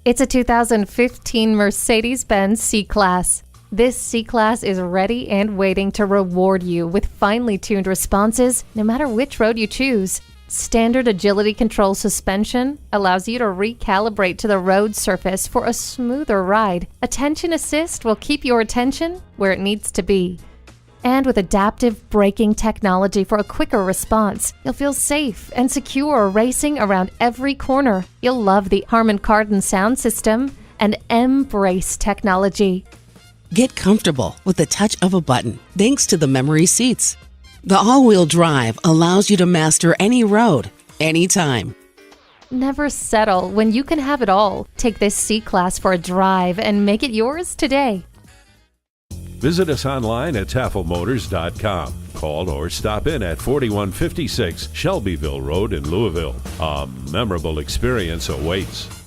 It's a 2015 Mercedes-Benz C-Class. This C-Class is ready and waiting to reward you with finely tuned responses no matter which road you choose. Standard agility control suspension allows you to recalibrate to the road surface for a smoother ride. Attention assist will keep your attention where it needs to be. And with adaptive braking technology for a quicker response, you'll feel safe and secure racing around every corner. You'll love the Harman Kardon sound system and M-Brace technology. Get comfortable with the touch of a button thanks to the memory seats. The all-wheel drive allows you to master any road, anytime. Never settle when you can have it all. Take this C-Class for a drive and make it yours today. Visit us online at tafelmotors.com. Call or stop in at 4156 Shelbyville Road in Louisville. A memorable experience awaits.